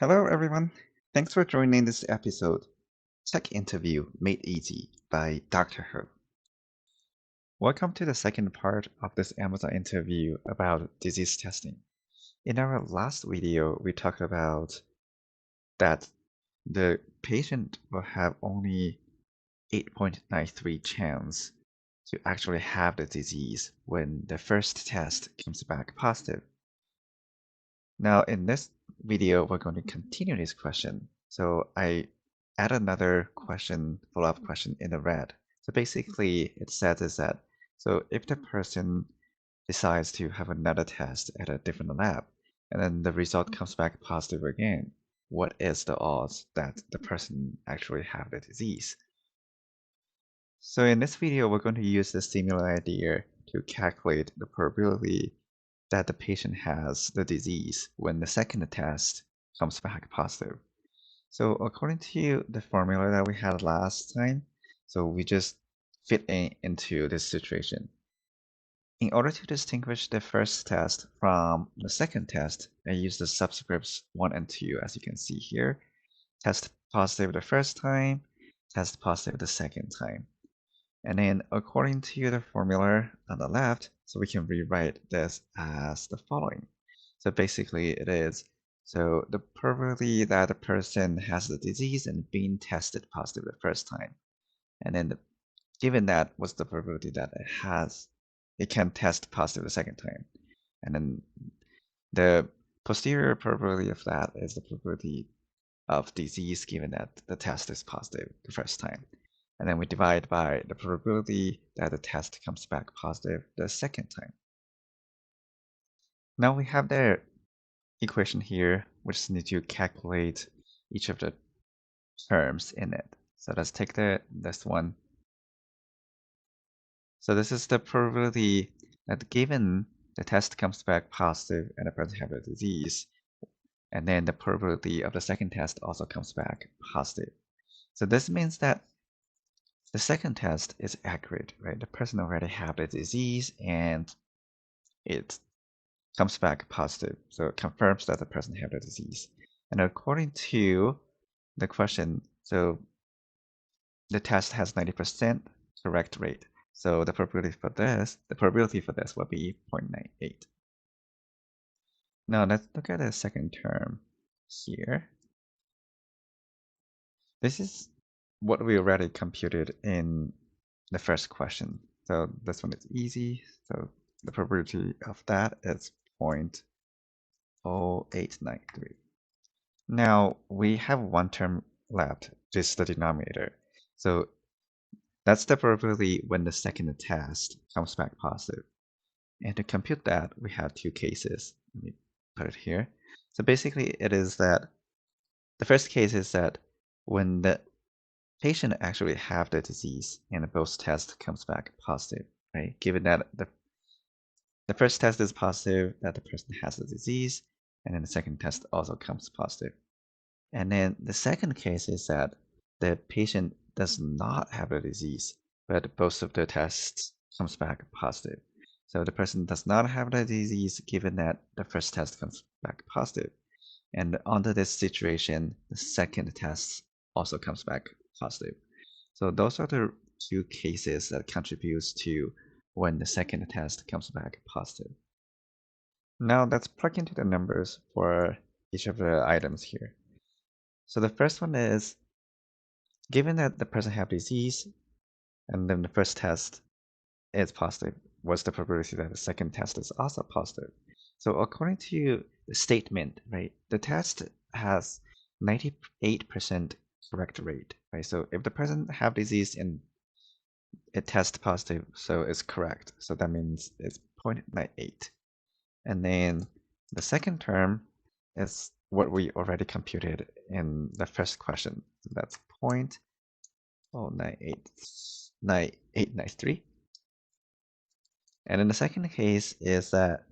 Hello, everyone. Thanks for joining this episode, Tech Interview Made Easy by Dr. Ho. Welcome to the second part of this Amazon interview about disease testing. In our last video, we talked about that the patient will have only 8.93 chance to actually have the disease when the first test comes back positive. Now, in this video, we're going to continue this question. So I add another question, follow-up question in the red. So basically, it says is that, so if the person decides to have another test at a different lab, and then the result comes back positive again, what is the odds that the person actually have the disease? So in this video, we're going to use the similar idea to calculate the probability that the patient has the disease when the second test comes back positive. So according to the formula that we had last time, so we just fit into this situation. In order to distinguish the first test from the second test, I use the subscripts 1 and 2 as you can see here. Test positive the first time, test positive the second time. And then according to the formula on the left, so we can rewrite this as the following. So basically it is, so the probability that a person has the disease and being tested positive the first time. And then given that, what's the probability that it can test positive the second time. And then the posterior probability of that is the probability of disease given that the test is positive the first time. And then we divide by the probability that the test comes back positive the second time. Now we have the equation here. We just need to calculate each of the terms in it. So let's take this one. So this is the probability that given the test comes back positive and the person has the disease, and then the probability of the second test also comes back positive. So this means that the second test is accurate, right? The person already have the disease and it comes back positive. So it confirms that the person have the disease. And according to the question, so the test has 90% correct rate. So the probability for this will be 0.98. Now let's look at the second term here. This is what we already computed in the first question. So this one is easy. So the probability of that is 0.0893. Now we have one term left, just the denominator. So that's the probability when the second test comes back positive. And to compute that, we have two cases. Let me put it here. So basically it is that the first case is that when the patient actually have the disease and both tests comes back positive, right? Given that the first test is positive, that the person has the disease, and then the second test also comes positive. And then the second case is that the patient does not have the disease, but both of the tests comes back positive. So the person does not have the disease given that the first test comes back positive. And under this situation, the second test also comes back positive. So those are the two cases that contributes to when the second test comes back positive. Now let's plug into the numbers for each of the items here. So the first one is, given that the person have disease and then the first test is positive, what's the probability that the second test is also positive? So according to the statement, right, the test has 98% correct rate, right? So if the person have disease and it tests positive, so it's correct. So that means it's 0.98. And then the second term is what we already computed in the first question. So that's 0.9893. And in the second case is that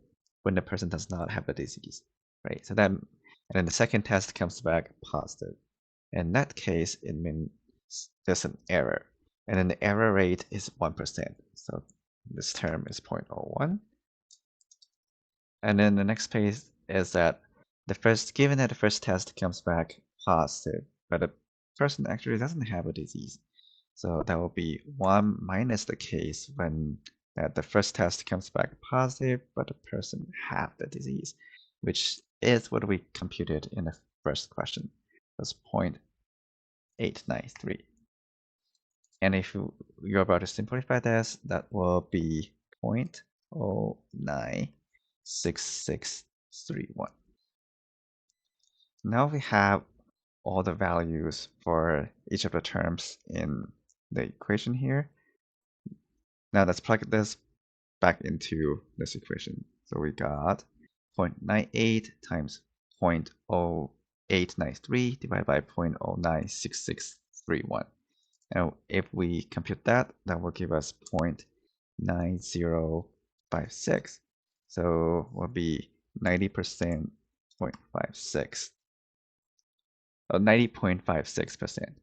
when the person does not have the disease, right? So then, and then the second test comes back positive. In that case, it means there's an error. And then the error rate is 1%. So this term is 0.01. And then the next case is that given that the first test comes back positive, but the person actually doesn't have a disease. So that will be 1 minus the case when that the first test comes back positive, but the person have the disease, which is what we computed in the first question. That's 0.893. And if you're about to simplify this, that will be 0.096631. Now we have all the values for each of the terms in the equation here. Now let's plug this back into this equation. So we got 0.98 times 0.0893 divided by 0.096631. Now if we compute that, that will give us 0.9056. So will be 90% 0.56. 90.56%.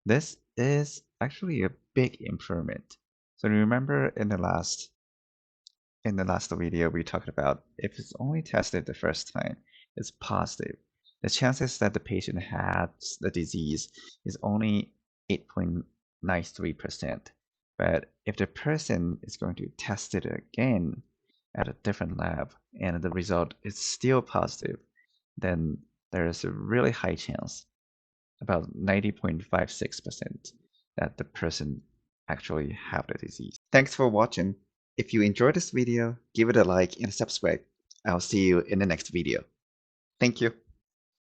This is actually a big improvement. So remember in the last video we talked about if it's only tested the first time, it's positive. The chances that the patient has the disease is only 8.93%. But if the person is going to test it again at a different lab and the result is still positive, then there is a really high chance, about 90.56%, that the person actually have the disease. Thanks for watching. If you enjoyed this video, give it a like and subscribe. I'll see you in the next video. Thank you.